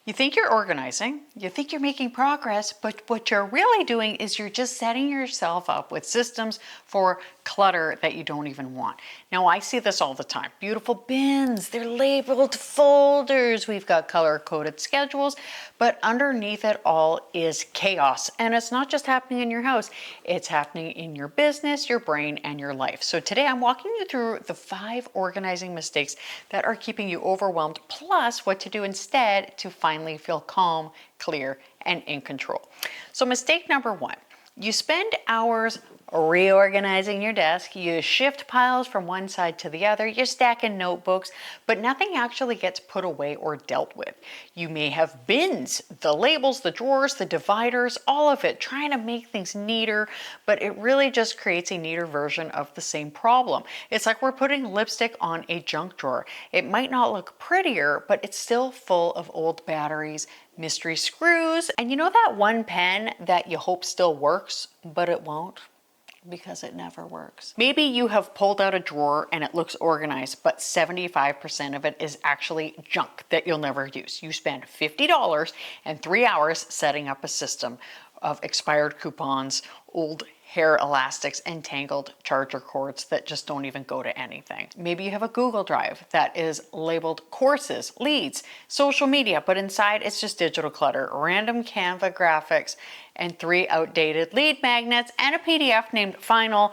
You think you're organizing, you think you're making progress, but what you're really doing is you're just setting yourself up with systems for clutter that you don't even want. Now, I see this all the time. Beautiful bins, they're labeled folders. We've got color-coded schedules, but underneath it all is chaos. And it's not just happening in your house, it's happening in your business, your brain, and your life. So today I'm walking you through the 5 organizing mistakes that are keeping you overwhelmed, plus what to do instead to finally feel calm, clear, and in control. So mistake number 1, you spend hours reorganizing your desk, you shift piles from one side to the other, you're stacking notebooks, but nothing actually gets put away or dealt with. You may have bins, the labels, the drawers, the dividers, all of it, trying to make things neater, but it really just creates a neater version of the same problem. It's like we're putting lipstick on a junk drawer. It might not look prettier, but it's still full of old batteries, mystery screws, and you know that one pen that you hope still works, but it won't? Because it never works. Maybe you have pulled out a drawer and it looks organized, but 75% of it is actually junk that you'll never use. You spend $50 and 3 hours setting up a system of expired coupons, old hair elastics, and tangled charger cords that just don't even go to anything. Maybe you have a Google Drive that is labeled courses, leads, social media, but inside it's just digital clutter, random Canva graphics, and 3 outdated lead magnets, and a PDF named final_final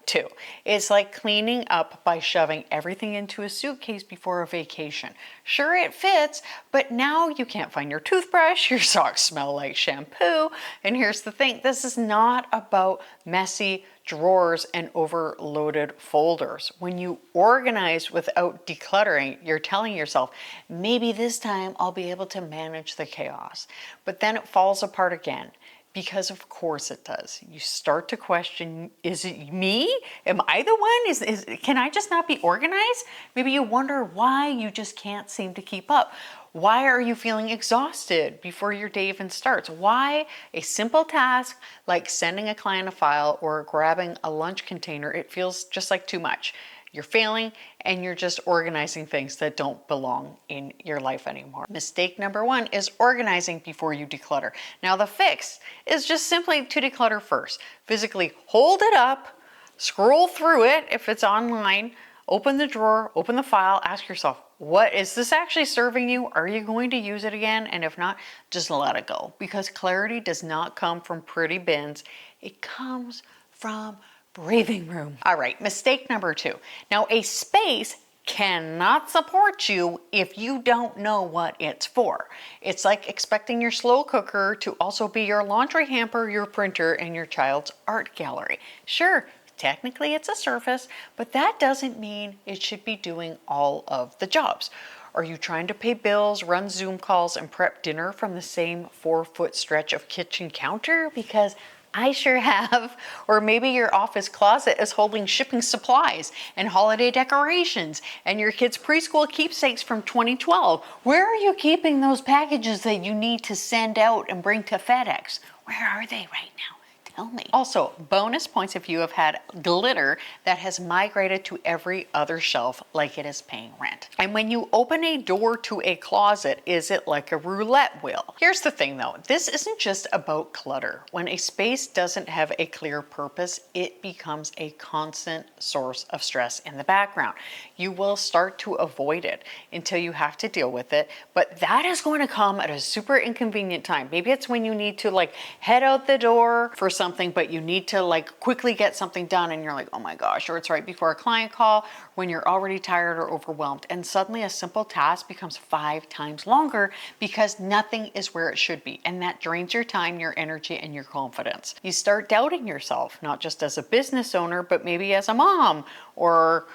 2. It's like cleaning up by shoving everything into a suitcase before a vacation. Sure, it fits, but now you can't find your toothbrush, your socks smell like shampoo, and here's the thing, this is not about messy drawers and overloaded folders. When you organize without decluttering, you're telling yourself, maybe this time I'll be able to manage the chaos. But then it falls apart again. Because of course it does. You start to question, is it me? Am I the one? Can I just not be organized? Maybe you wonder why you just can't seem to keep up. Why are you feeling exhausted before your day even starts? Why a simple task like sending a client a file or grabbing a lunch container, it feels just like too much. You're failing and you're just organizing things that don't belong in your life anymore. Mistake number 1 is organizing before you declutter. Now the fix is just simply to declutter first. Physically hold it up, scroll through it if it's online, open the drawer, open the file, ask yourself, what is this actually serving you? Are you going to use it again? And if not, just let it go, because clarity does not come from pretty bins. It comes from breathing room. All right, mistake number 2. Now, a space cannot support you if you don't know what it's for. It's like expecting your slow cooker to also be your laundry hamper, your printer, and your child's art gallery. Sure, technically it's a surface, but that doesn't mean it should be doing all of the jobs. Are you trying to pay bills, run Zoom calls, and prep dinner from the same 4-foot stretch of kitchen counter? Because I sure have. Or maybe your office closet is holding shipping supplies and holiday decorations and your kids' preschool keepsakes from 2012. Where are you keeping those packages that you need to send out and bring to FedEx? Where are they right now? Tell me. Also, bonus points if you have had glitter that has migrated to every other shelf like it is paying rent. And when you open a door to a closet, is it like a roulette wheel? Here's the thing though, this isn't just about clutter. When a space doesn't have a clear purpose, it becomes a constant source of stress in the background. You will start to avoid it until you have to deal with it, but that is going to come at a super inconvenient time. Maybe it's when you need to like head out the door for something, but you need to like quickly get something done and you're like, oh my gosh, or it's right before a client call when you're already tired or overwhelmed, and suddenly a simple task becomes 5 times longer because nothing is where it should be, and that drains your time, your energy, and your confidence. You start doubting yourself, not just as a business owner, but maybe as a mom or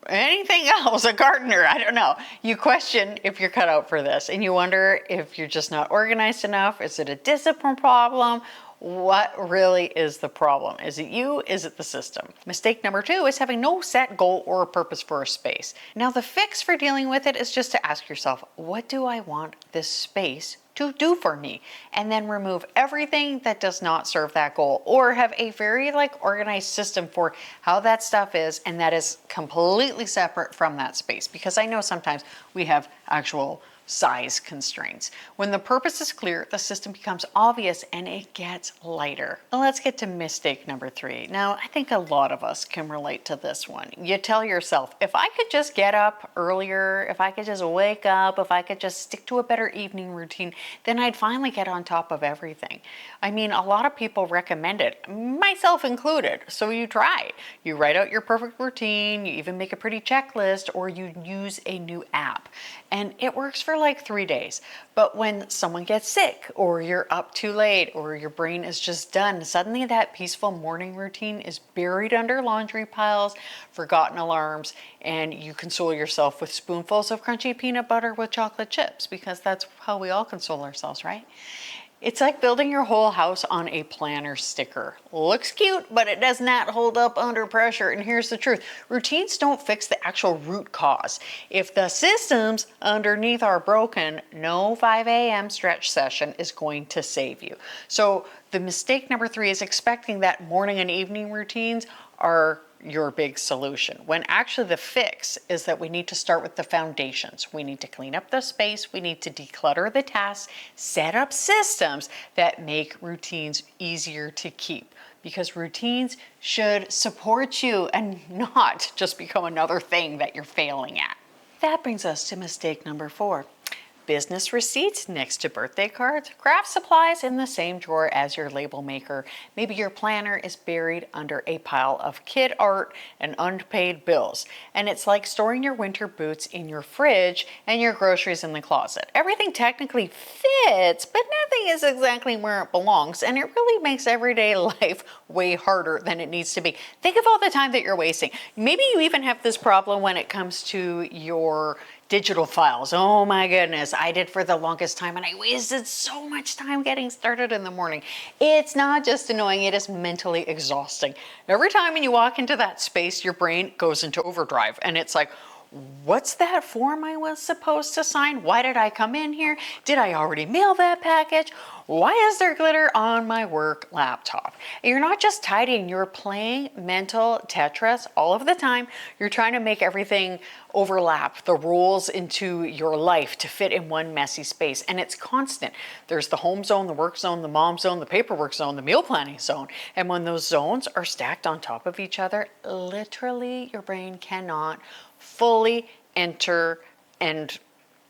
anything else, a gardener, I don't know. You question if you're cut out for this, and you wonder if you're just not organized enough. Is it a discipline problem? What really is the problem? Is it you? Is it the system? Mistake number 2 is having no set goal or a purpose for a space. Now, the fix for dealing with it is just to ask yourself, what do I want this space to do for me? And then remove everything that does not serve that goal, or have a very organized system for how that stuff is, and that is completely separate from that space. Because I know sometimes we have actual size constraints. When the purpose is clear, the system becomes obvious and it gets lighter. Let's get to mistake number 3. Now, I think a lot of us can relate to this one. You tell yourself, if I could just get up earlier, if I could just wake up, if I could just stick to a better evening routine, then I'd finally get on top of everything. I mean, a lot of people recommend it, myself included. So you try. You write out your perfect routine, you even make a pretty checklist, or you use a new app. And it works for like 3 days. But when someone gets sick, or you're up too late, or your brain is just done, suddenly that peaceful morning routine is buried under laundry piles, forgotten alarms, and you console yourself with spoonfuls of crunchy peanut butter with chocolate chips, because that's how we all console ourselves, right? It's like building your whole house on a planner sticker. Looks cute, but it does not hold up under pressure. And here's the truth. Routines don't fix the actual root cause. If the systems underneath are broken, no 5 a.m. stretch session is going to save you. So the mistake number 3 is expecting that morning and evening routines are your big solution, when actually the fix is that we need to start with the foundations. We need to clean up the space, we need to declutter the tasks, set up systems that make routines easier to keep, because routines should support you and not just become another thing that you're failing at. That brings us to mistake number 4. Business receipts next to birthday cards, craft supplies in the same drawer as your label maker. Maybe your planner is buried under a pile of kid art and unpaid bills. And it's like storing your winter boots in your fridge and your groceries in the closet. Everything technically fits, but nothing is exactly where it belongs. And it really makes everyday life way harder than it needs to be. Think of all the time that you're wasting. Maybe you even have this problem when it comes to your digital files. Oh my goodness, I did for the longest time and I wasted so much time getting started in the morning. It's not just annoying, it is mentally exhausting. Every time when you walk into that space, your brain goes into overdrive and it's like, what's that form I was supposed to sign? Why did I come in here? Did I already mail that package? Why is there glitter on my work laptop? And you're not just tidying, you're playing mental Tetris all of the time. You're trying to make everything overlap, the rules into your life to fit in one messy space. And it's constant. There's the home zone, the work zone, the mom zone, the paperwork zone, the meal planning zone. And when those zones are stacked on top of each other, literally your brain cannot fully enter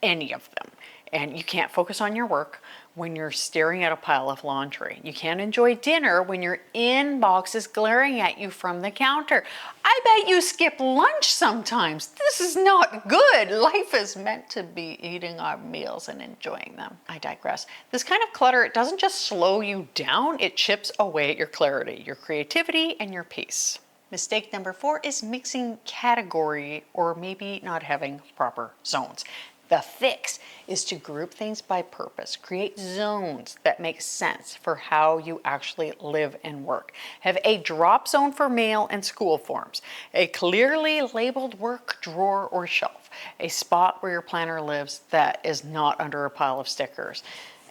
any of them. And you can't focus on your work when you're staring at a pile of laundry. You can't enjoy dinner when your inbox is glaring at you from the counter. I bet you skip lunch sometimes. This is not good. Life is meant to be eating our meals and enjoying them. I digress. This kind of clutter, it doesn't just slow you down, it chips away at your clarity, your creativity, and your peace. Mistake number 4 is mixing category or maybe not having proper zones. The fix is to group things by purpose, create zones that make sense for how you actually live and work. Have a drop zone for mail and school forms, a clearly labeled work drawer or shelf, a spot where your planner lives that is not under a pile of stickers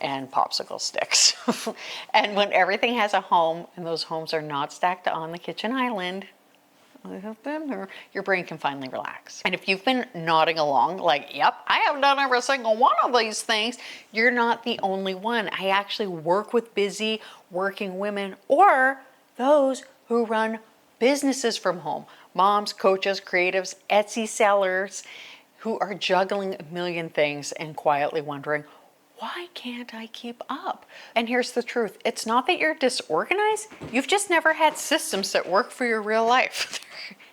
and popsicle sticks. And when everything has a home and those homes are not stacked on the kitchen island, your brain can finally relax. And if you've been nodding along like, yep, I have done every single one of these things, you're not the only one. I actually work with busy working women or those who run businesses from home. Moms, coaches, creatives, Etsy sellers who are juggling a million things and quietly wondering, why can't I keep up? And here's the truth. It's not that you're disorganized. You've just never had systems that work for your real life.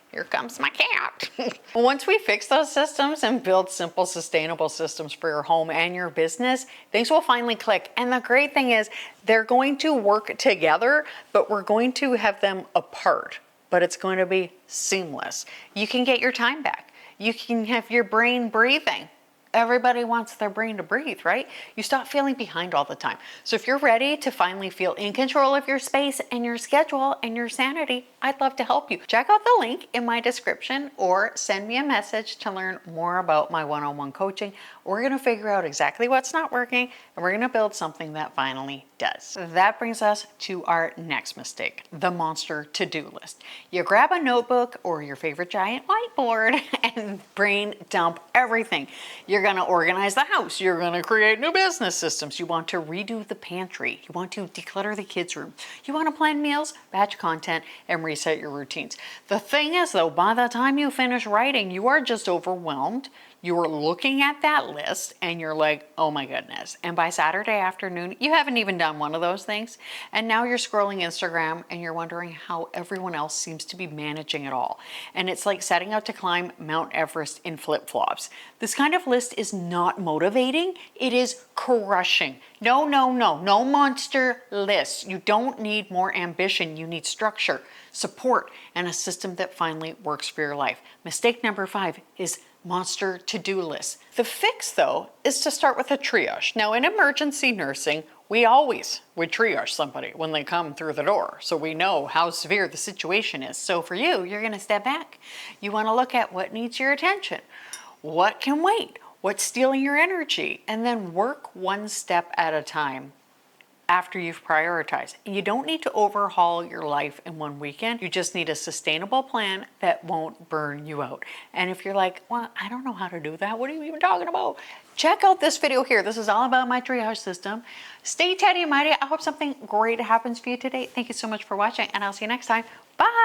Here comes my cat. Once we fix those systems and build simple, sustainable systems for your home and your business, things will finally click. And the great thing is they're going to work together, but we're going to have them apart. But it's going to be seamless. You can get your time back. You can have your brain breathing. Everybody wants their brain to breathe, right? You stop feeling behind all the time. So if you're ready to finally feel in control of your space and your schedule and your sanity, I'd love to help you. Check out the link in my description or send me a message to learn more about my one-on-one coaching. We're going to figure out exactly what's not working and we're going to build something that finally does. That brings us to our next mistake, the monster to-do list. You grab a notebook or your favorite giant whiteboard and brain dump everything. You're going to organize the house. You're going to create new business systems. You want to redo the pantry. You want to declutter the kids' room. You want to plan meals, batch content, and reset your routines. The thing is, though, by the time you finish writing, you are just overwhelmed. You're looking at that list and you're like, oh my goodness. And by Saturday afternoon, you haven't even done one of those things. And now you're scrolling Instagram and you're wondering how everyone else seems to be managing it all. And it's like setting out to climb Mount Everest in flip-flops. This kind of list is not motivating. It is crushing. No monster lists. You don't need more ambition. You need structure, support, and a system that finally works for your life. Mistake number 5 is monster to-do list. The fix, though, is to start with a triage. Now, in emergency nursing, we always would triage somebody when they come through the door, so we know how severe the situation is. So for you, you're going to step back. You want to look at what needs your attention, what can wait, what's stealing your energy, and then work one step at a time after you've prioritized. You don't need to overhaul your life in one weekend. You just need a sustainable plan that won't burn you out. And if you're like, well, I don't know how to do that. What are you even talking about? Check out this video here. This is all about my triage system. Stay tidy and mighty. I hope something great happens for you today. Thank you so much for watching, and I'll see you next time. Bye.